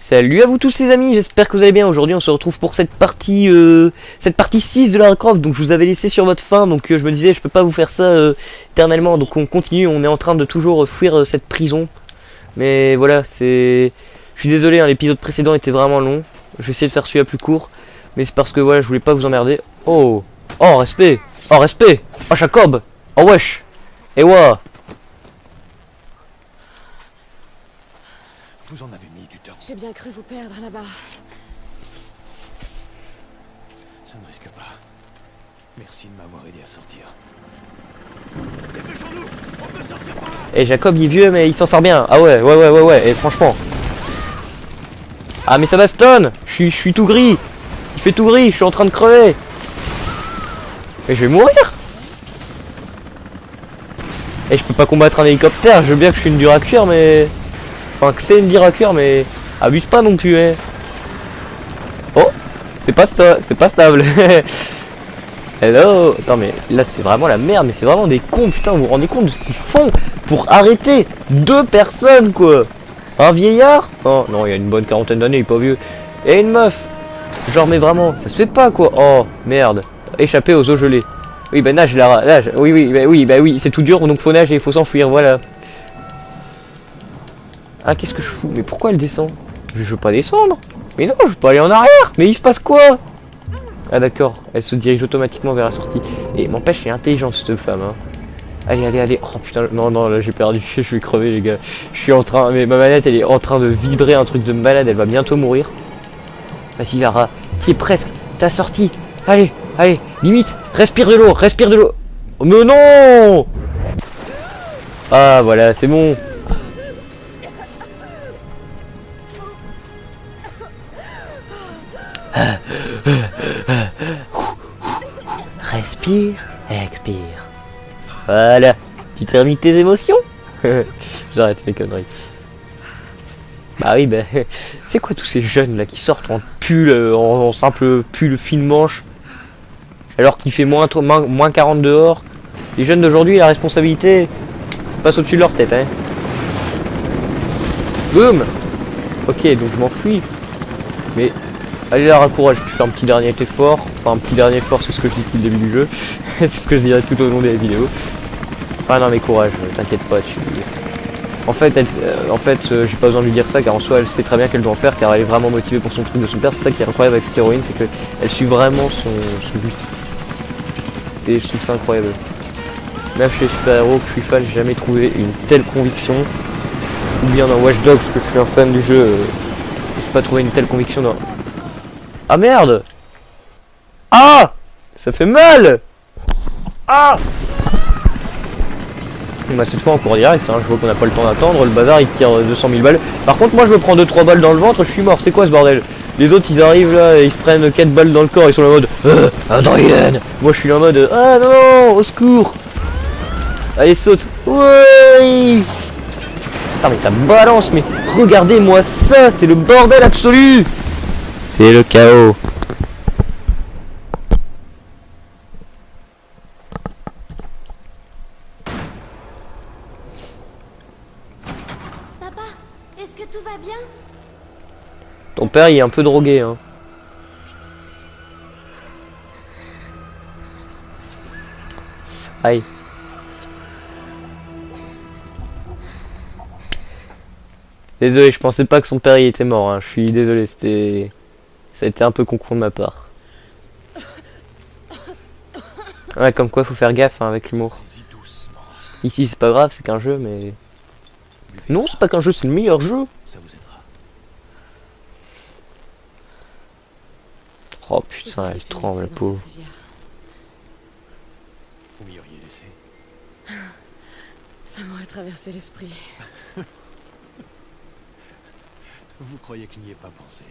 Salut à vous tous les amis, j'espère que vous allez bien. Aujourd'hui on se retrouve pour cette partie 6 de Lara Croft. Donc je vous avais laissé sur votre fin, donc je me disais je peux pas vous faire ça éternellement. Donc on continue, on est en train de toujours fuir cette prison. Mais voilà, c'est... Je suis désolé, hein, l'épisode précédent était vraiment long. Je vais essayer de faire celui-là plus court. Mais c'est parce que voilà, je voulais pas vous emmerder. Oh, oh respect, oh respect, oh Jacob, oh wesh, et wa. Vous en avez mis du temps. J'ai bien cru vous perdre là-bas. Ça ne risque pas. Merci de m'avoir aidé à sortir. Dépêchons-nous. On peut sortir par là. Et Jacob il est vieux mais il s'en sort bien. Ah ouais, et franchement. Ah mais ça bastonne. Je suis tout gris. Il fait tout gris, je suis en train de crever. Et je vais mourir. Et je peux pas combattre un hélicoptère, je veux bien que je suis une dure à cuire mais... Enfin que c'est une dure à cuire mais... Abuse pas non plus hein. Oh, c'est pas stable. Hello. Attends mais là c'est vraiment la merde, mais c'est vraiment des cons, putain, vous vous rendez compte de ce qu'ils font pour arrêter deux personnes quoi. Un vieillard, oh non il y a une bonne quarantaine d'années, il est pas vieux. Et une meuf. Genre mais vraiment, ça se fait pas quoi. Oh merde. Échapper aux eaux gelées. Oui bah nage Lara, nage. Oui, c'est tout dur donc faut nager, il faut s'enfuir, voilà. Ah qu'est-ce que je fous? Mais pourquoi elle descend? Je veux pas descendre. Mais non, je veux pas aller en arrière. Mais il se passe quoi? Ah d'accord, elle se dirige automatiquement vers la sortie. Et m'empêche, elle est intelligente cette femme hein. Allez. Oh putain, non là j'ai perdu, je vais crever les gars. Je suis en train, mais ma manette elle est en train de vibrer, un truc de malade, elle va bientôt mourir. Vas-y Lara, t'y es presque, t'as sorti. Allez, limite, respire de l'eau. Oh, mais non. Ah voilà, c'est bon. Respire, expire. Voilà, tu termines tes émotions. J'arrête mes conneries. Bah oui, bah, c'est quoi tous ces jeunes là qui sortent en pull, en simple pull fine manche, alors qu'il fait moins 40 dehors. Les jeunes d'aujourd'hui, la responsabilité passe au-dessus de leur tête, hein. Boum. Ok, donc je m'enfuis. Mais allez Lara, courage, tu fais un petit dernier effort. Enfin un petit dernier effort, c'est ce que je dis depuis le début du jeu. C'est ce que je dirais tout au long des vidéos. Ah non mais courage, t'inquiète pas, En fait, j'ai pas besoin de lui dire ça car en soi elle sait très bien qu'elle doit en faire car elle est vraiment motivée pour son truc de son père. C'est ça qui est incroyable avec cette héroïne, c'est qu'elle suit vraiment son but. Et je trouve ça incroyable. Même chez les super-héros que je suis fan, j'ai jamais trouvé une telle conviction. Ou bien dans Watch Dogs, parce que je suis un fan du jeu, j'ai pas trouvé une telle conviction dans... Ah merde. Ah, ça fait mal. Ah. Bah cette fois en cours direct, hein. Je vois qu'on n'a pas le temps d'attendre, le bazar il tire 200 000 balles. Par contre moi je me prends 2-3 balles dans le ventre, je suis mort, c'est quoi ce bordel? Les autres ils arrivent là et ils se prennent 4 balles dans le corps, ils sont en mode Adrien. Moi je suis en mode ah non, au secours. Allez saute. Oui. Putain mais ça balance, mais regardez-moi ça, c'est le bordel absolu. C'est le chaos. Papa, est-ce que tout va bien? Ton père il est un peu drogué hein. Aïe. Désolé, je pensais pas que son père il était mort hein. Je suis désolé, ça a été un peu con de ma part. Ouais, comme quoi faut faire gaffe hein, avec l'humour. Allez-y doucement. Ici c'est pas grave, c'est qu'un jeu mais... Buvez Non ça. c'est pas qu'un jeu, c'est le meilleur jeu. Ça vous aidera. Oh putain, elle tremble la pauvre. Vous m'y auriez laissé. Ça m'aurait traversé l'esprit. Vous croyez que je n'y ai pas pensé?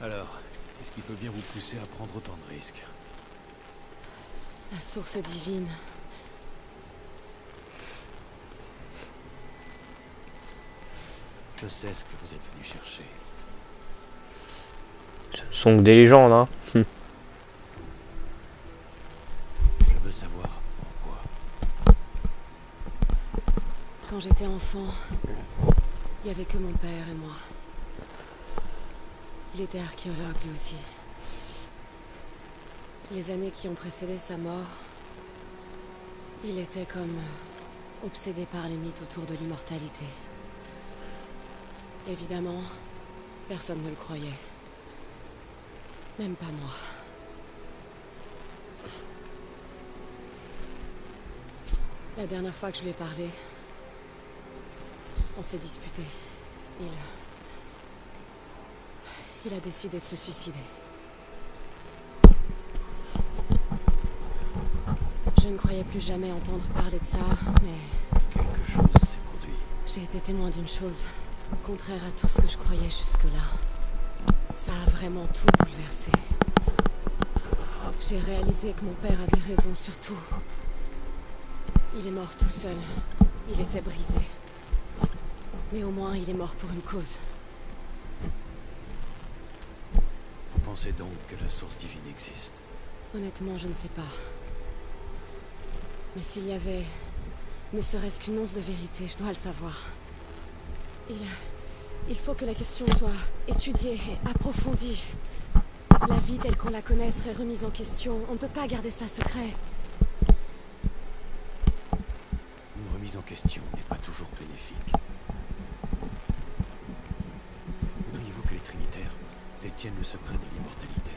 Alors, qu'est-ce qui peut bien vous pousser à prendre autant de risques? La source divine. Je sais ce que vous êtes venu chercher. Ce sont que des légendes hein. Je veux savoir pourquoi. Quand j'étais enfant, il n'y avait que mon père et moi. Il était archéologue lui aussi. Les années qui ont précédé sa mort, il était comme obsédé par les mythes autour de l'immortalité. Évidemment, personne ne le croyait. Même pas moi. La dernière fois que je lui ai parlé, on s'est disputé. Il a décidé de se suicider. Je ne croyais plus jamais entendre parler de ça, mais Quelque chose s'est produit. j'ai été témoin d'une chose, contraire à tout ce que je croyais jusque-là. Ça a vraiment tout bouleversé. J'ai réalisé que mon père avait raison sur tout. Il est mort tout seul. Il était brisé. Mais au moins, il est mort pour une cause. Vous pensez donc que la source divine existe? Honnêtement, je ne sais pas. Mais s'il y avait ne serait-ce qu'une once de vérité, je dois le savoir. Il faut que la question soit étudiée et approfondie. La vie telle qu'on la connaît serait remise en question. On ne peut pas garder ça secret. Une remise en question n'est pas toujours bénéfique. Voudriez-vous que les Trinitaires détiennent le secret de l'immortalité?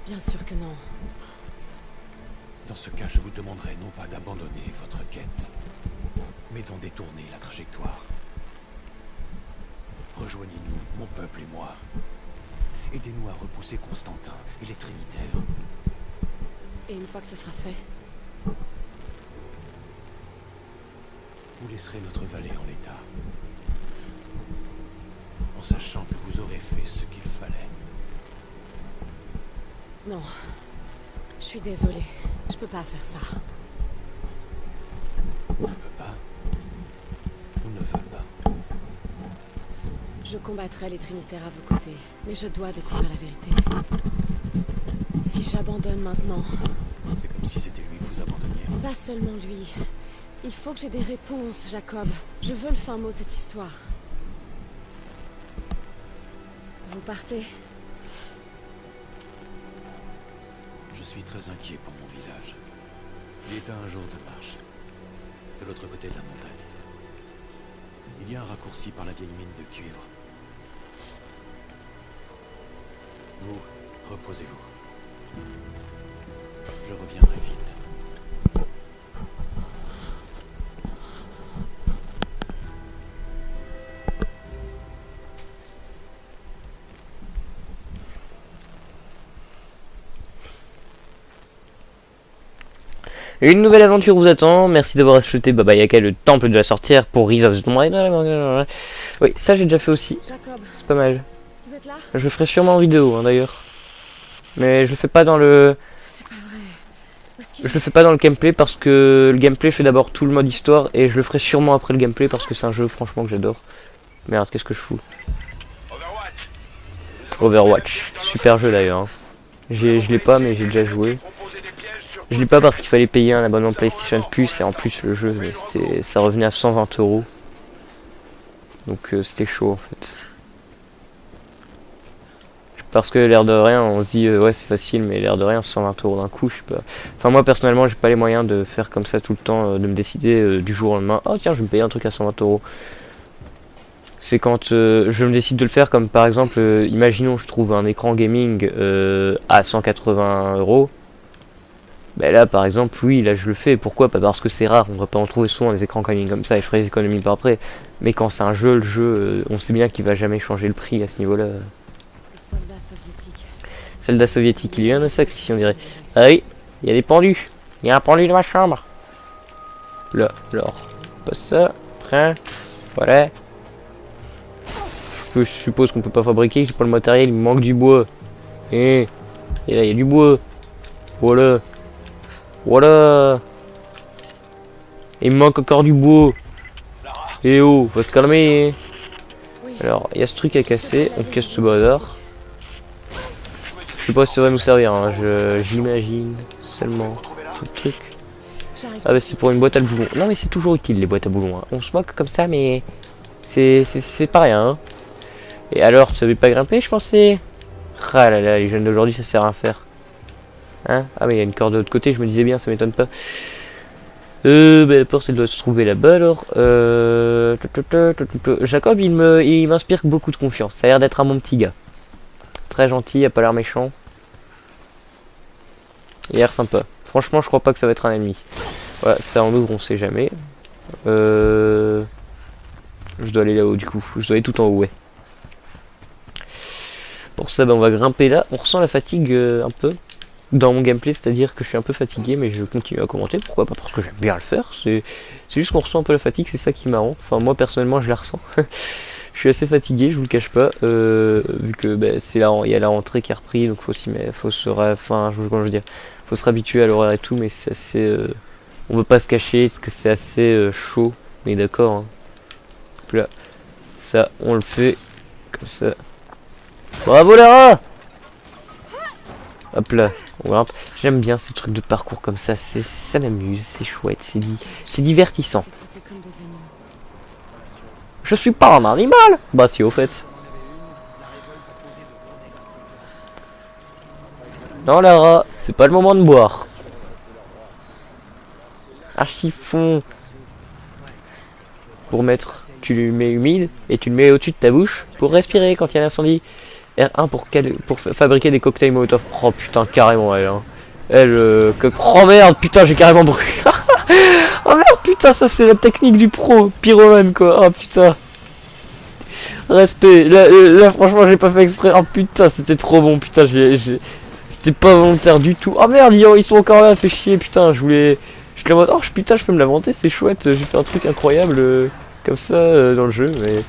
Bien sûr que non. Dans ce cas, je vous demanderai non pas d'abandonner votre quête, mais d'en détourner la trajectoire. Rejoignez-nous, mon peuple et moi. Aidez-nous à repousser Constantin et les Trinitaires. Et une fois que ce sera fait, Vous laisserez notre vallée en l'état, en sachant que vous aurez fait ce qu'il fallait. non. Je suis désolée. Je peux pas faire ça. On ne peut pas. On ne veut pas. Je combattrai les Trinitaires à vos côtés, mais je dois découvrir la vérité. Si j'abandonne maintenant, C'est comme si c'était lui que vous abandonniez. pas seulement lui. Il faut que j'ai des réponses, Jacob. Je veux le fin mot de cette histoire. Vous partez? Je suis très inquiet pour mon village. Il est à un jour de marche, de l'autre côté de la montagne. Il y a un raccourci par la vieille mine de cuivre. Vous, reposez-vous. Je reviendrai vite. Une nouvelle aventure vous attend. Merci d'avoir acheté Baba Yaga, le temple de la sorcière pour Rise of the Tomb Raider. Oui, ça j'ai déjà fait aussi. Jacob, C'est pas mal. vous êtes là? Je le ferai sûrement en vidéo hein, d'ailleurs. Mais je le fais pas dans le. C'est pas vrai. Où est-ce qu'il Je le fais pas dans le gameplay parce que le gameplay je fais d'abord tout le mode histoire et je le ferai sûrement après le gameplay parce que c'est un jeu franchement que j'adore. Merde, qu'est-ce que je fous? Overwatch. Super jeu d'ailleurs. Hein. Je l'ai pas mais j'ai déjà joué. Je l'ai pas parce qu'il fallait payer un abonnement PlayStation Plus et en plus le jeu ça revenait à 120 €. Donc c'était chaud en fait. Parce que l'air de rien on se dit ouais c'est facile mais l'air de rien 120 € d'un coup je sais pas. Enfin moi personnellement j'ai pas les moyens de faire comme ça tout le temps, de me décider du jour au lendemain. Oh tiens je vais me payer un truc à 120 €. C'est quand je me décide de le faire comme par exemple imaginons je trouve un écran gaming à 180 €. Ben là par exemple oui là je le fais, pourquoi? Pas parce que c'est rare, on va pas en trouver souvent des écrans gaming comme ça et je ferai des économies par après. Mais quand c'est un jeu, le jeu on sait bien qu'il va jamais changer le prix à ce niveau là. Les soldats soviétiques. Soldat soviétique, il y a un sacré ici on dirait. Ah oui, il y a des pendus. Il y a un pendu dans ma chambre. Là, alors, pas ça, après, voilà. Je suppose qu'on peut pas fabriquer, j'ai pas le matériel, il me manque du bois. Et là il y a du bois. Voilà. Voilà. Il me manque encore du bois. Et oh, faut se calmer. Oui. Alors, il y a ce truc à casser, on casse ce bazar. Je sais pas si ça va nous servir, hein. J'imagine seulement ce truc. J'arrive. Ah bah c'est pour une boîte à boulons. Non mais c'est toujours utile les boîtes à boulons. Hein. On se moque comme ça mais c'est pas rien. Hein. Et alors, tu savais pas grimper, je pensais. Ah là là, les jeunes d'aujourd'hui ça sert à rien faire. Hein? Ah mais il y a une corde de l'autre côté, je me disais bien, ça m'étonne pas. Bah, la porte elle doit se trouver là-bas alors. Jacob il m'inspire beaucoup de confiance. Ça a l'air d'être un bon petit gars. Très gentil, il a pas l'air méchant. Il a l'air sympa. Franchement je crois pas que ça va être un ennemi. Voilà, ça en ouvre on sait jamais. Je dois aller là-haut du coup. Je dois aller tout en haut ouais. Pour ça bah, on va grimper là. On ressent la fatigue un peu. Dans mon gameplay, c'est-à-dire que je suis un peu fatigué, mais je continue à commenter. Pourquoi pas? Parce que j'aime bien le faire. C'est juste qu'on ressent un peu la fatigue, c'est ça qui est marrant. Enfin, moi personnellement, je la ressens. Je suis assez fatigué, je vous le cache pas. Vu que bah, il y a la rentrée qui a repris, donc faut s'y mettre, faut se réhabituer à l'horaire et tout, mais c'est assez. On veut pas se cacher, parce que c'est assez chaud. Mais d'accord. Hein. Hop là, ça, on le fait comme ça. Bravo Lara! Hop là, on grimpe. J'aime bien ces trucs de parcours comme ça, ça m'amuse, c'est chouette, c'est divertissant. Comme des animaux. Je suis pas un animal. Bah si au fait. Non Lara, c'est pas le moment de boire. Archifon. Pour mettre, tu le mets humide et tu le mets au-dessus de ta bouche pour respirer quand il y a un incendie. R1 pour fabriquer des cocktails Molotov. Oh putain, carrément elle. Hein. Oh merde, putain, j'ai carrément brûlé. Oh merde, putain, ça c'est la technique du pro. Pyromane quoi. Oh putain. Respect. Là franchement, j'ai pas fait exprès. Oh putain, c'était trop bon. Putain, c'était pas volontaire du tout. Oh merde, ils sont encore là, fait chier. Putain, je l'invente. Oh putain, je peux me l'inventer, c'est chouette. J'ai fait un truc incroyable comme ça dans le jeu, mais.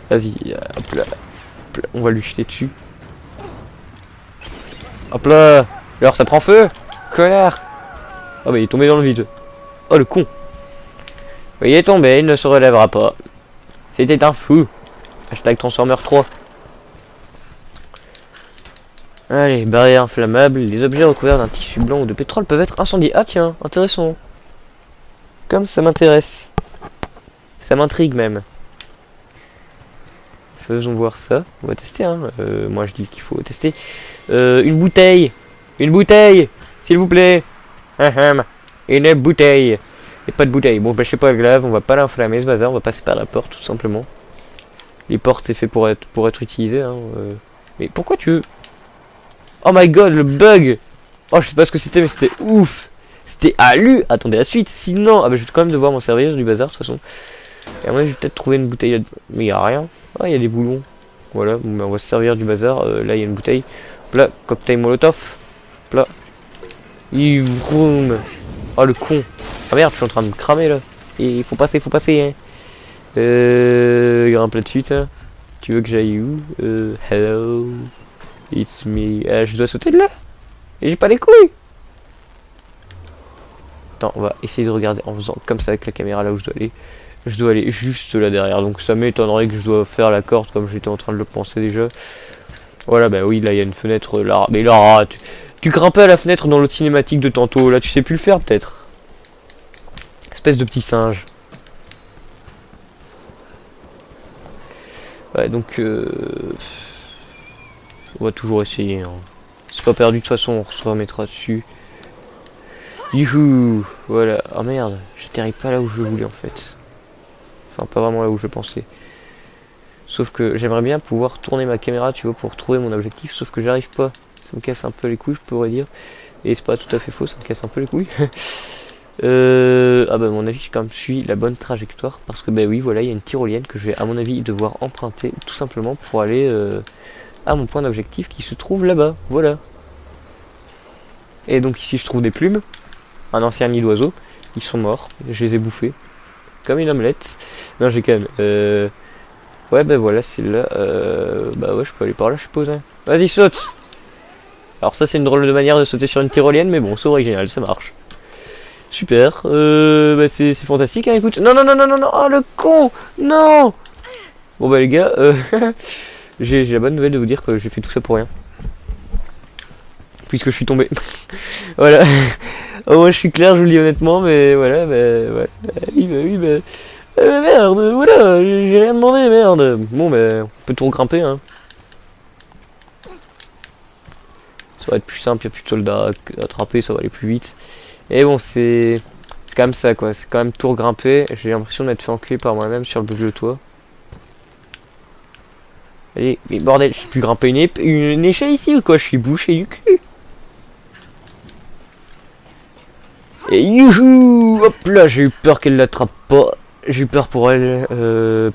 Vas-y, hop là. On va lui jeter dessus. Hop là. Alors ça prend feu. Connard. Oh bah il est tombé dans le vide. Oh le con. Il est tombé, il ne se relèvera pas. C'était un fou. Hashtag Transformer 3. Allez, barrière inflammable. Les objets recouverts d'un tissu blanc ou de pétrole peuvent être incendiés. Ah tiens, intéressant. Comme ça m'intéresse. Ça m'intrigue même. Faisons voir ça. On va tester. Hein. Moi je dis qu'il faut tester. Une bouteille. Une bouteille. S'il vous plaît. Une bouteille. Et pas de bouteille. Bon, bah, je sais pas le glaive. On va pas l'inflammer ce bazar. On va passer par la porte tout simplement. Les portes c'est fait pour être utilisé. Hein. Mais pourquoi tu veux... Oh my god, le bug. Oh, je sais pas ce que c'était, mais c'était ouf. C'était Attendez la suite. Sinon, ah bah je vais quand même devoir m'en servir du bazar de toute façon. Et à moi, je vais peut-être trouver une bouteille. Mais il y a rien. Ah, il y a des boulons. Voilà, bon, bah, on va se servir du bazar. Là, il y a une bouteille. Là, cocktail Molotov. Là. Vroom. Oh, le con. Ah merde, je suis en train de me cramer là. Et il faut passer, hein. Grimpe là-dessus, ça. Tu veux que j'aille où? Hello. It's me. Je dois sauter de là. Et j'ai pas les couilles. Attends, on va essayer de regarder en faisant comme ça avec la caméra là où je dois aller. Je dois aller juste là derrière, donc ça m'étonnerait que je dois faire la corde comme j'étais en train de le penser déjà. Voilà, bah oui, là il y a une fenêtre là. Mais là, tu grimpais à la fenêtre dans l'autre cinématique de tantôt, là tu sais plus le faire peut-être. Espèce de petit singe. Ouais, donc on va toujours essayer. Hein. C'est pas perdu de toute façon, on se remettra dessus. Youhou. Voilà. Oh merde, j'atterris pas là où je voulais en fait. Enfin, pas vraiment là où je pensais. Sauf que j'aimerais bien pouvoir tourner ma caméra, tu vois, pour trouver mon objectif. Sauf que j'arrive pas. Ça me casse un peu les couilles, je pourrais dire. Et c'est pas tout à fait faux, ça me casse un peu les couilles. Ah bah à mon avis, je quand même suis la bonne trajectoire. Parce que bah oui, voilà, il y a une tyrolienne que je vais à mon avis devoir emprunter tout simplement pour aller à mon point d'objectif qui se trouve là-bas. Voilà. Et donc ici je trouve des plumes. Un ancien nid d'oiseaux. Ils sont morts. Je les ai bouffés. Comme une omelette. Non, j'ai quand même. Ouais, bah voilà, c'est là. Bah ouais, je peux aller par là, je suppose. Hein. Vas-y, saute. Alors ça, c'est une drôle de manière de sauter sur une tyrolienne, mais bon, c'est original, ça marche. Super. Bah c'est fantastique, hein, écoute. Non, non, non, non, non, non. Oh, le con. Non. Bon, bah les gars, j'ai la bonne nouvelle de vous dire que j'ai fait tout ça pour rien. puisque je suis tombé. Voilà. Oh, moi je suis clair, je vous le dis honnêtement, mais voilà, voilà. Oui, merde, voilà, j'ai rien demandé, merde. Bon, on peut tout grimper, hein. Ça va être plus simple, il n'y a plus de soldats à attraper, ça va aller plus vite. Et bon, c'est quand même ça, quoi. C'est quand même tout regrimper. J'ai l'impression d'être fait enculer par moi-même sur le bout de toit. Allez, mais bordel, j'ai pu grimper une échelle ici ou quoi? Je suis bouché du cul. Et youhou! Hop là, j'ai eu peur qu'elle l'attrape pas. J'ai eu peur pour elle.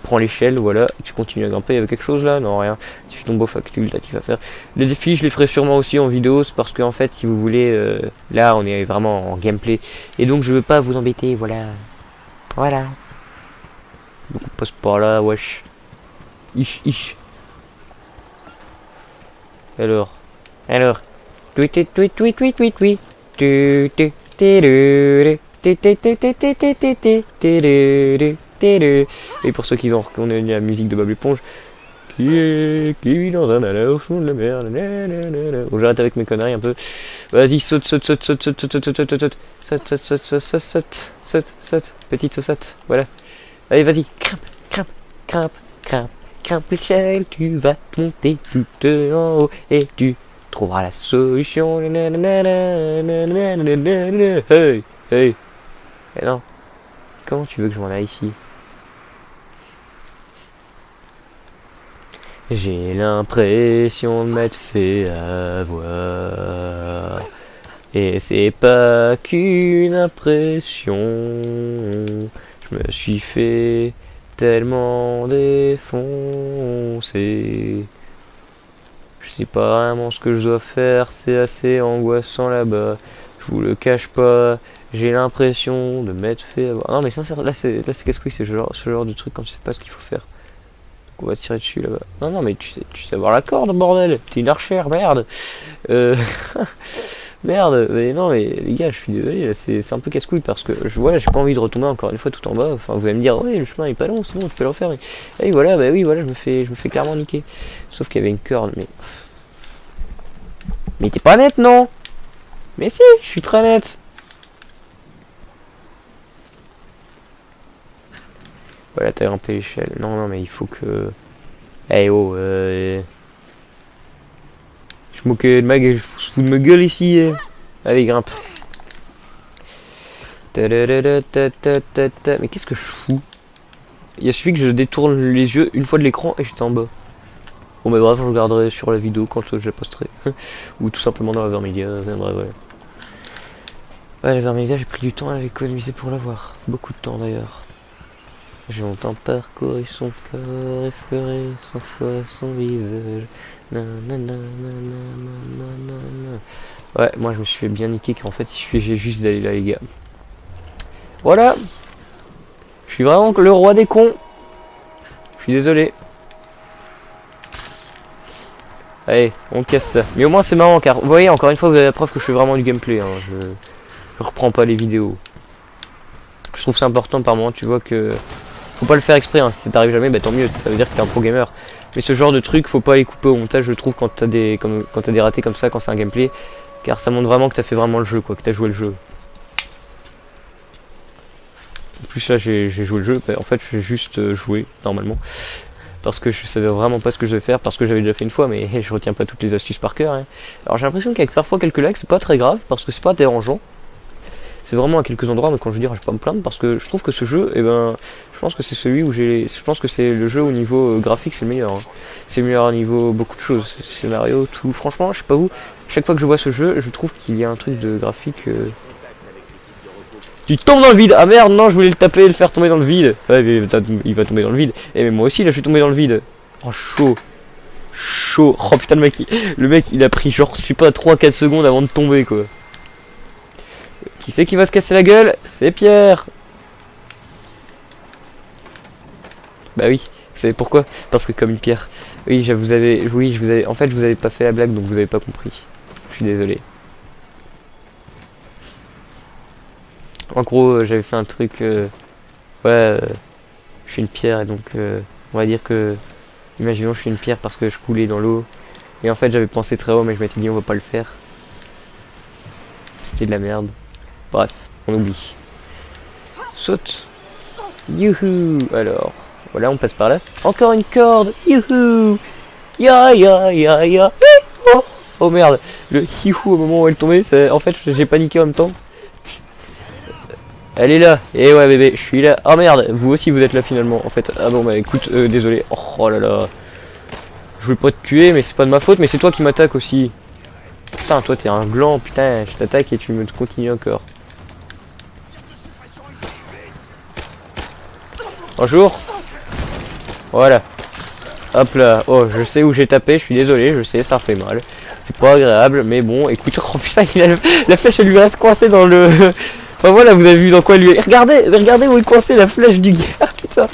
Prends l'échelle, voilà. Tu continues à grimper, il y avait quelque chose là? Non, rien. Tu fais ton beau facultatif à faire. Les défis, je les ferai sûrement aussi en vidéo. C'est parce qu'en fait, si vous voulez, là, on est vraiment en gameplay. Et donc, je veux pas vous embêter, voilà. Voilà. Donc, on passe par là, wesh. Ish. Alors. Tweet. Et pour ceux qui ont reconnu la musique de Bob l'éponge, qui vit dans un alors au fond de la mer. Bon, j'arrête avec mes conneries un peu. Vas-y, saute. Petite saucette, voilà. Allez, vas-y, grimpe l'échelle, tu vas monter tout en haut et tu trouveras la solution. Hey. Eh non. Comment tu veux que je m'en aille ici? J'ai l'impression de m'être fait avoir. Et c'est pas qu'une impression. Je me suis fait tellement défoncer. Je sais pas vraiment ce que je dois faire, c'est assez angoissant là-bas. Je vous le cache pas, j'ai l'impression de m'être fait avoir. Non mais sincèrement, là c'est casse-couille, c'est ce genre de truc quand tu sais pas ce qu'il faut faire. Donc on va tirer dessus là-bas. Non mais tu sais avoir la corde, bordel. T'es une archère, merde. Merde, mais non mais les gars, je suis désolé, là c'est un peu casse-couille parce que voilà, j'ai pas envie de retomber encore une fois tout en bas. Enfin, vous allez me dire, ouais, le chemin est pas long, c'est bon, tu peux le refaire. Et voilà, bah oui, voilà, je me fais clairement niquer. Sauf qu'il y avait une corde, mais t'es pas net, non? Mais si, je suis très net. Voilà, t'as grimpé l'échelle. Non, mais il faut que... Eh oh, Je moquais de ma gueule, je fous de ma gueule ici. Allez, grimpe. Mais qu'est-ce que je fous? Il a suffi que je détourne les yeux une fois de l'écran et j'étais en bas. Bon mais bref, je regarderai sur la vidéo quand je la posterai. Ou tout simplement dans la Vermiglia, bref, ouais. Ouais, la Vermiglia, j'ai pris du temps à l'économiser pour l'avoir. Beaucoup de temps d'ailleurs. J'ai longtemps parcouru son corps, effleuré sans foi son visage. Ouais, moi je me suis fait bien niquer qu'en fait il suffisait juste d'aller là les gars. Voilà. Je suis vraiment le roi des cons. Je suis désolé. Allez, on casse ça. Mais au moins c'est marrant car vous voyez encore une fois vous avez la preuve que je fais vraiment du gameplay. Hein. Je reprends pas les vidéos. Je trouve c'est important par moment, tu vois que faut pas le faire exprès. Hein. Si ça t'arrive jamais, bah tant mieux. Ça veut dire que t'es un pro gamer. Mais ce genre de truc, faut pas les couper au montage, je trouve, quand t'as des ratés comme ça, quand c'est un gameplay, car ça montre vraiment que t'as fait vraiment le jeu, quoi, que t'as joué le jeu. En plus là, j'ai joué le jeu. Bah, en fait, j'ai juste joué normalement. Parce que je savais vraiment pas ce que je devais faire, parce que j'avais déjà fait une fois, mais je retiens pas toutes les astuces par cœur. Hein. Alors j'ai l'impression qu'avec parfois quelques lags, c'est pas très grave, parce que c'est pas dérangeant. C'est vraiment à quelques endroits, mais quand je veux dire, je vais pas me plaindre, parce que je trouve que ce jeu, je pense que c'est celui où je pense que c'est le jeu au niveau graphique, c'est le meilleur. Hein. C'est le meilleur au niveau beaucoup de choses, scénario, tout. Franchement, je sais pas où, chaque fois que je vois ce jeu, je trouve qu'il y a un truc de graphique... Il tombe dans le vide. Ah merde, non, je voulais le taper et le faire tomber dans le vide. Ouais, mais il va tomber dans le vide. Et mais moi aussi là je suis tombé dans le vide. Oh chaud. Oh putain, le mec il a pris genre je sais pas 3-4 secondes avant de tomber quoi. Qui c'est qui va se casser la gueule? C'est Pierre. Bah oui, vous savez pourquoi? Parce que comme une pierre. Oui, je vous avais en fait je vous avais pas fait la blague donc vous avez pas compris. Je suis désolé. En gros, j'avais fait un truc, je suis une pierre et donc on va dire que, imaginons je suis une pierre parce que je coulais dans l'eau et en fait j'avais pensé très haut mais je m'étais dit on va pas le faire c'était de la merde. Bref, on oublie. Saute. Youhou. Alors, voilà, on passe par là. Encore une corde. Youhou. Ya ya ya ya. Oh, oh merde. Le hiou au moment où elle tombait, en fait, j'ai paniqué en même temps. Elle est là. Et ouais bébé, je suis là. Oh merde, vous aussi vous êtes là finalement. En fait, ah bon bah écoute, désolé. Oh là là. Je voulais pas te tuer, mais c'est pas de ma faute, mais c'est toi qui m'attaques aussi. Putain, toi t'es un gland, putain, je t'attaque et tu me continues encore. Bonjour. Voilà. Hop là. Oh, je sais où j'ai tapé, je suis désolé, je sais, ça fait mal. C'est pas agréable, mais bon, écoute, oh putain, la flèche elle lui reste coincée dans le... Enfin voilà, vous avez vu dans quoi lui... Regardez où est coincée la flèche du gars, putain.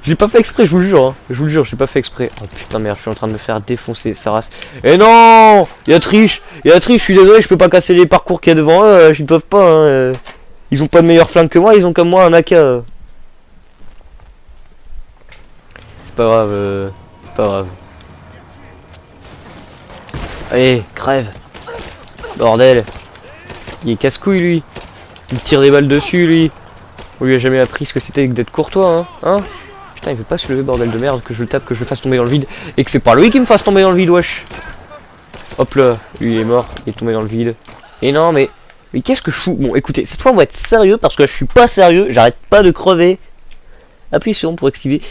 J'ai pas fait exprès, je vous le jure, hein. Je vous le jure, j'ai pas fait exprès. Oh putain merde, je suis en train de me faire défoncer, sa race. Et non, il y a triche, je suis désolé, je peux pas casser les parcours qu'il y a devant eux, ils peuvent pas, hein. Ils ont pas de meilleure flingue que moi, ils ont comme moi un AK. C'est pas grave, pas grave. Allez, crève. Bordel. Il est casse-couille lui. Il tire des balles dessus lui. On lui a jamais appris ce que c'était d'être courtois, hein. Putain, il veut pas se lever, bordel de merde, que je le tape, que je le fasse tomber dans le vide. Et que c'est pas lui qui me fasse tomber dans le vide, wesh. Hop là, lui il est mort, il est tombé dans le vide. Et non, mais qu'est-ce que je fous? Bon, écoutez, cette fois on va être sérieux parce que là, je suis pas sérieux, j'arrête pas de crever. Appuyez sur on pour activer.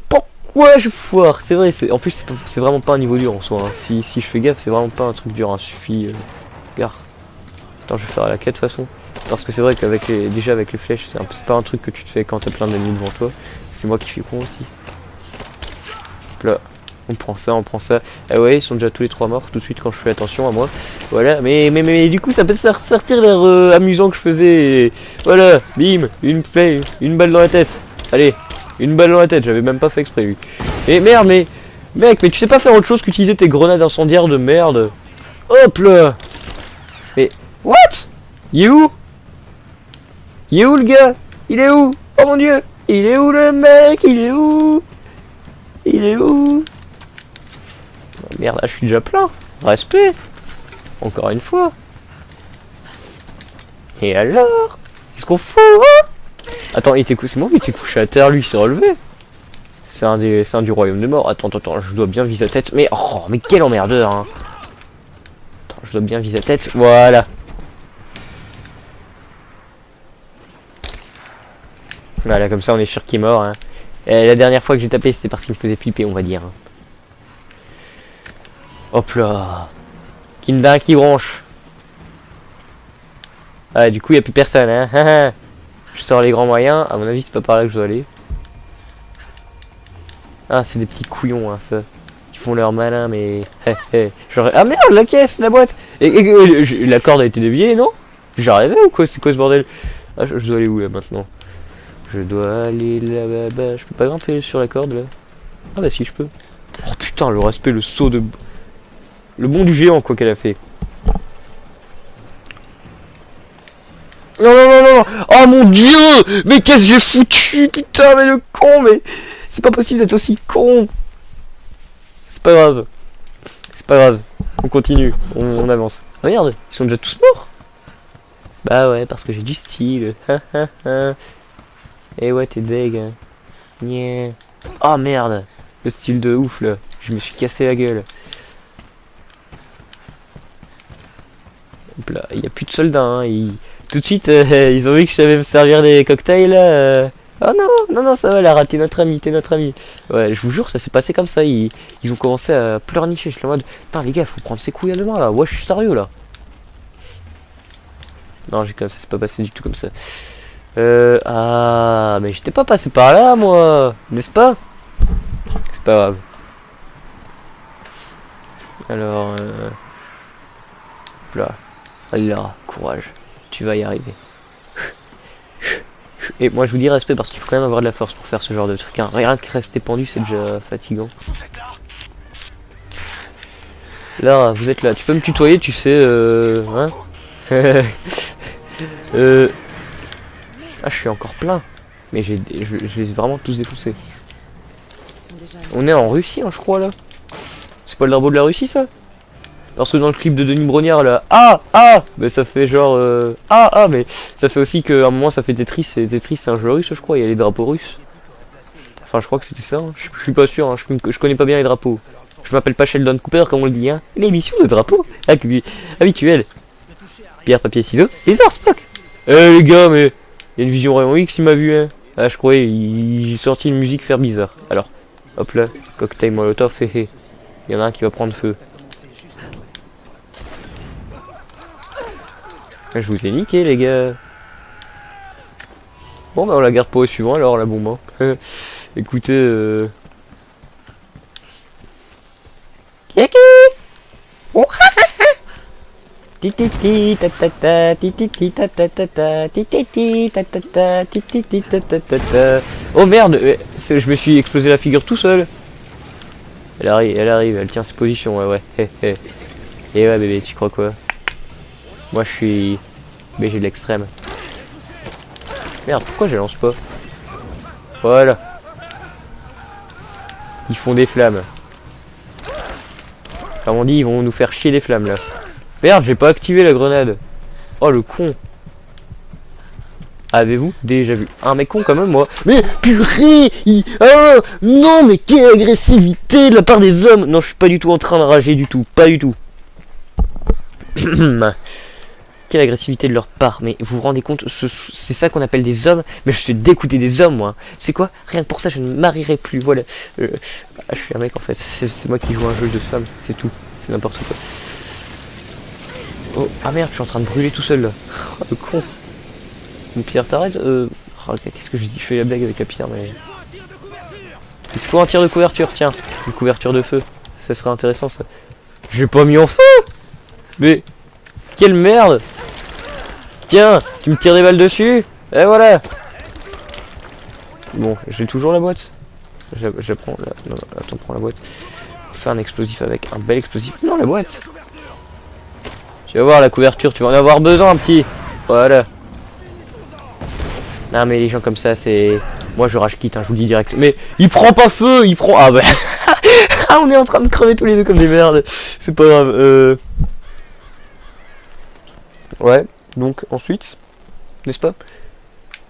Pourquoi je foire? C'est vrai, en plus c'est vraiment pas un niveau dur en soi. Hein. Si je fais gaffe, c'est vraiment pas un truc dur. Hein. Suffit. Gare. Attends, je vais faire la quête de toute façon. Parce que c'est vrai qu'avec déjà avec les flèches, c'est pas un truc que tu te fais quand t'as plein d'ennemis devant toi. C'est moi qui suis con aussi. Là, on prend ça, on prend ça. Ah ouais, ils sont déjà tous les trois morts tout de suite quand je fais attention à moi. Voilà, mais du coup ça peut sortir l'air amusant que je faisais. Et voilà, bim, une balle dans la tête. Allez, une balle dans la tête, j'avais même pas fait exprès lui. Et merde, mais mec, mais tu sais pas faire autre chose qu'utiliser tes grenades incendiaires de merde. Hop là. Mais what? Il est où? Il est où le gars? Il est où? Oh mon dieu! Il est où le mec? Il est où? Il est où? Oh, merde, là je suis déjà plein. Respect. Encore une fois. Et alors? Qu'est-ce qu'on fout, hein? Attends, c'est moi qui était couché à terre, lui il s'est relevé. C'est un du royaume des morts. Attends, je dois bien viser la tête. Mais oh, mais quel emmerdeur, hein. Attends, je dois bien viser la tête. Voilà. Voilà, comme ça on est sûr qu'il est mort. Hein. La dernière fois que j'ai tapé, c'était parce qu'il me faisait flipper, on va dire. Hein. Hop là. Kinda qui branche. Ah, du coup, il n'y a plus personne. Hein. Je sors les grands moyens. À mon avis, c'est pas par là que je dois aller. Ah, c'est des petits couillons, hein, ça. Ils font leur malin, mais... Ah merde, la caisse, la boîte. La corde a été déviée, non? J'arrivais ou quoi? C'est quoi ce bordel? Ah, je dois aller où, là, maintenant? Je dois aller là-bas. Je peux pas grimper sur la corde là. Ah bah si je peux. Oh putain, le respect, le saut de... Le bond du géant quoi qu'elle a fait. Non. Oh mon dieu. Mais qu'est-ce que j'ai foutu? Putain, mais le con. Mais c'est pas possible d'être aussi con. C'est pas grave. C'est pas grave. On continue. On avance. Regarde, ils sont déjà tous morts. Bah ouais, parce que j'ai du style. Eh ouais, t'es deg. Hein. Yeah. Oh merde. Le style de ouf là. Je me suis cassé la gueule. Hop là, il n'y a plus de soldats. Hein. Tout de suite, ils ont vu que je savais me servir des cocktails là. Oh non, ça va, elle a raté notre ami, t'es notre ami. Ouais, je vous jure, ça s'est passé comme ça. Ils ont commencé à pleurnicher. Je suis en mode, putain les gars, faut prendre ses couilles à deux mains là. Ouais, je suis sérieux là. Non, ça s'est pas passé du tout comme ça. Ah, mais j'étais pas passé par là, moi, n'est-ce pas? C'est pas grave. Alors, là, allez là, courage, tu vas y arriver. Et moi, je vous dis respect parce qu'il faut quand même avoir de la force pour faire ce genre de truc. Hein. Rien que rester pendu, c'est déjà fatigant. Là, vous êtes là. Tu peux me tutoyer, tu sais, hein? Ah, je suis encore plein. Mais je les ai vraiment tous défoncés. On est en Russie, hein, je crois, là. C'est pas le drapeau de la Russie, ça? Parce que dans le clip de Denis Brognard là, mais ça fait genre mais ça fait aussi qu'à un moment ça fait Tetris, et Tetris c'est un jeu russe je crois, il y a les drapeaux russes. Enfin je crois que c'était ça, hein. Je suis pas sûr, hein. Je connais pas bien les drapeaux. Je m'appelle pas Sheldon Cooper comme on le dit, hein. L'émission de drapeaux habituelle. Pierre, papier, ciseaux, et ça, Spock. Eh les gars, mais il y a une vision rayon X qui m'a vu, hein. Ah je croyais, il sorti une musique faire bizarre. Alors, hop là, cocktail molotov, hé. Il y en a un qui va prendre feu. Je vous ai niqué les gars. Bon bah on la garde pour au suivant alors la bombe, hein. Écoutez Kiki. Oh tititi tatata tititi tatata tititi tatata tititi tatata. Oh merde, je me suis explosé la figure tout seul. Elle arrive, elle tient ses positions, ouais. Et ouais bébé, tu crois quoi? Moi je suis BG de l'extrême. Merde, pourquoi je lance pas? Voilà. Ils font des flammes. Comme on dit, ils vont nous faire chier des flammes là. Merde, j'ai pas activé la grenade. Oh le con. Avez-vous déjà vu un mec con quand même moi? Mais purée oh, non mais quelle agressivité de la part des hommes. Non, je suis pas du tout en train de rager du tout. Pas du tout. Quelle agressivité de leur part. Mais vous vous rendez compte, c'est ça qu'on appelle des hommes. Mais je suis dégoûté des hommes moi. C'est quoi? Rien que pour ça je ne marierai plus. Voilà. Je suis un mec en fait. C'est moi qui joue un jeu de femmes. C'est tout. C'est n'importe quoi. Oh, ah merde, je suis en train de brûler tout seul là. Oh, le con. Mon Pierre, t'arrêtes oh, qu'est-ce que j'ai dit? Je fais la blague avec la pierre, mais... Il te faut un tir de couverture, tiens. Une couverture de feu. Ça serait intéressant ça. J'ai pas mis en feu. Mais... Quelle merde. Tiens, tu me tires des balles dessus. Et voilà. Bon, j'ai toujours la boîte. J'apprends la... Non, attends, prends la boîte. Fais un explosif avec un bel explosif. Non, la boîte. Tu vas voir la couverture, tu vas en avoir besoin, petit. Voilà. Non mais les gens comme ça, c'est... Moi je rage quitte, hein, je vous le dis direct. Mais il prend pas feu, il prend... Ah bah... Ah on est en train de crever tous les deux comme des merdes. C'est pas grave. Ouais, donc ensuite... N'est-ce pas?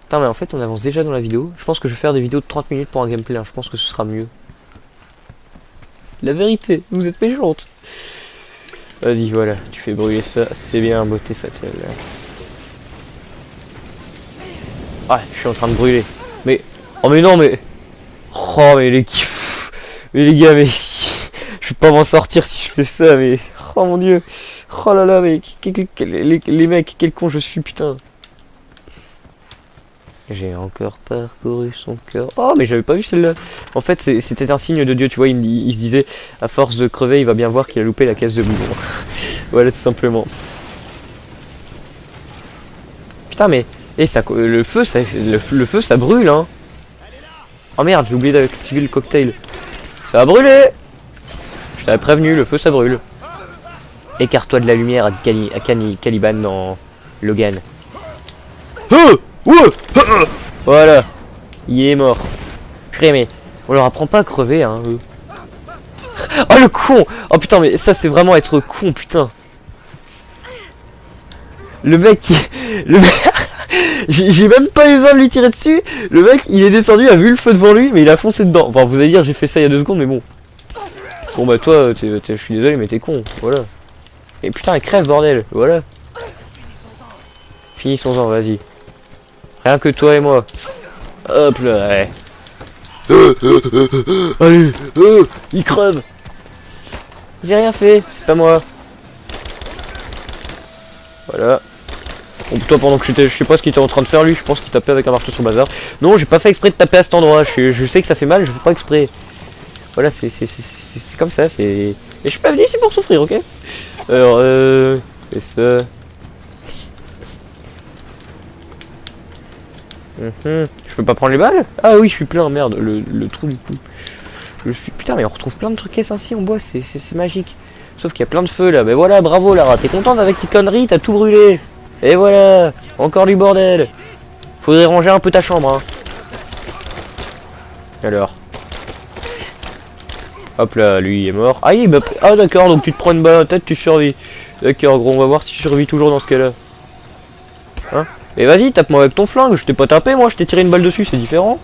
Putain mais en fait on avance déjà dans la vidéo. Je pense que je vais faire des vidéos de 30 minutes pour un gameplay, hein. Je pense que ce sera mieux. La vérité, vous êtes méchante. Vas-y, voilà, tu fais brûler ça, c'est bien, beauté fatale. Ah, je suis en train de brûler. Mais, oh mais non, mais... Oh, mais les... Mais les gars, mais... Je vais pas m'en sortir si je fais ça, mais... Oh mon dieu. Oh là là, mais... Les mecs, quel con je suis, putain. J'ai encore parcouru son cœur. Oh, mais j'avais pas vu celle-là. En fait, c'était un signe de Dieu, tu vois. Il se disait, à force de crever, il va bien voir qu'il a loupé la caisse de bouillon. Voilà, tout simplement. Putain, mais... Et ça, le feu, ça brûle, hein. Oh merde, j'ai oublié d'activer le cocktail. Ça a brûlé. Je t'avais prévenu, le feu, ça brûle. Écarte-toi de la lumière, a dit Caliban dans Logan. Voilà. Il est mort. Purée, mais on leur apprend pas à crever, hein, eux. Oh, le con. Oh, putain, mais ça, c'est vraiment être con, putain. Le mec, j'ai même pas eu besoin de lui tirer dessus. Le mec, il est descendu, a vu le feu devant lui, mais il a foncé dedans. Enfin, vous allez dire, j'ai fait ça il y a 2 secondes, mais bon. Bon, bah, toi, je suis désolé, mais t'es con, voilà. Et putain, crève, bordel, voilà. Finissons-en, vas-y. Rien que toi et moi. Hop là, ouais. Allez, il crève. J'ai rien fait, c'est pas moi. Voilà. Bon, toi, pendant que je sais pas ce qu'il était en train de faire lui, je pense qu'il tapait avec un marteau sur le bazar. Non, j'ai pas fait exprès de taper à cet endroit. Je sais que ça fait mal, je fais pas exprès. Voilà, c'est comme ça, c'est... Et je suis pas venu ici pour souffrir, ok? Alors, c'est ça. Je peux pas prendre les balles? Ah oui, je suis plein, merde, le trou du coup. Je suis... Putain, mais on retrouve plein de trucs caisses ainsi en bois, c'est magique. Sauf qu'il y a plein de feux là, mais voilà, bravo Lara, t'es contente avec tes conneries, t'as tout brûlé. Et voilà, encore du bordel. Faudrait ranger un peu ta chambre, hein. Alors. Hop là, lui il est mort. Ah, ah d'accord, donc tu te prends une balle à la tête, tu survis. D'accord, gros, on va voir si tu survis toujours dans ce cas-là. Hein? Mais vas-y, tape-moi avec ton flingue, je t'ai pas tapé moi, je t'ai tiré une balle dessus, c'est différent.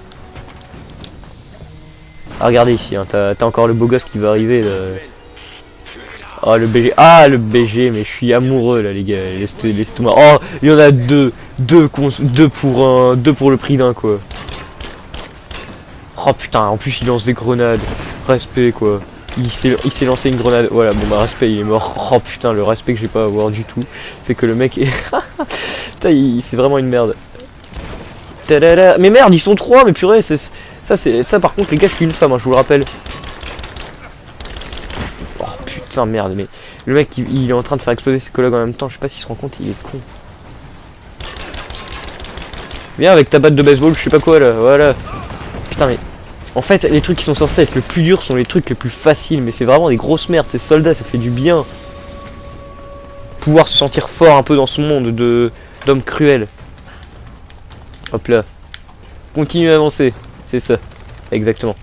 Ah, regardez ici, hein, t'as encore le beau gosse qui va arriver là. Oh le BG, ah le BG, mais je suis amoureux là les gars, laisse-moi. Oh, il y en a deux pour le prix d'un quoi. Oh putain, en plus il lance des grenades, respect quoi. Il s'est lancé une grenade, voilà, bon bah respect, il est mort. Oh putain, le respect que j'ai pas à avoir du tout, c'est que le mec est... Putain, c'est vraiment une merde. Tadada. Mais merde, ils sont trois, mais purée, ça par contre les gars, je suis une femme, hein, je vous le rappelle. Putain merde, mais le mec il est en train de faire exploser ses collègues en même temps, je sais pas s'il se rend compte, il est con. Viens avec ta batte de baseball, je sais pas quoi là, voilà. Putain mais en fait les trucs qui sont censés être le plus dur sont les trucs les plus faciles, mais c'est vraiment des grosses merdes, ces soldats ça fait du bien. Pouvoir se sentir fort un peu dans son monde d'homme cruel. Hop là. Continue à avancer, c'est ça, exactement.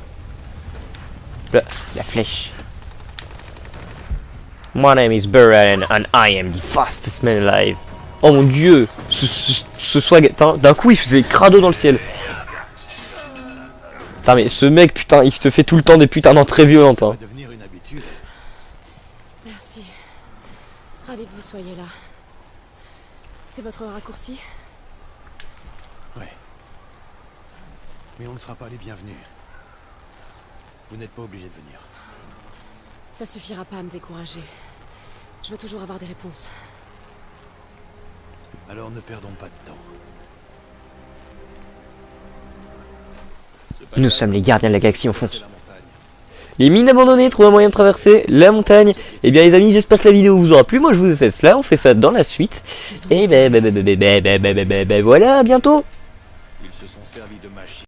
Là, la flèche. My name is Buran and I am the fastest man alive. Oh mon dieu, ce swag, d'un coup il faisait crado dans le ciel. Putain mais ce mec putain il te fait tout le temps des putains d'entrées violentes hein. Devenir une habitude. Merci. Ravi que vous soyez là. C'est votre raccourci? Ouais. Mais on ne sera pas les bienvenus. Vous n'êtes pas obligé de venir. Ça suffira pas à me décourager. Je veux toujours avoir des réponses. Alors ne perdons pas de temps. Nous sommes les gardiens de la galaxie, on fonce. Les mines abandonnées trouvent un moyen de traverser la montagne. Et bien les amis, j'espère que la vidéo vous aura plu. Moi je vous laisse là, on fait ça dans la suite. Et ben voilà, à bientôt. Ils se sont servis de machines.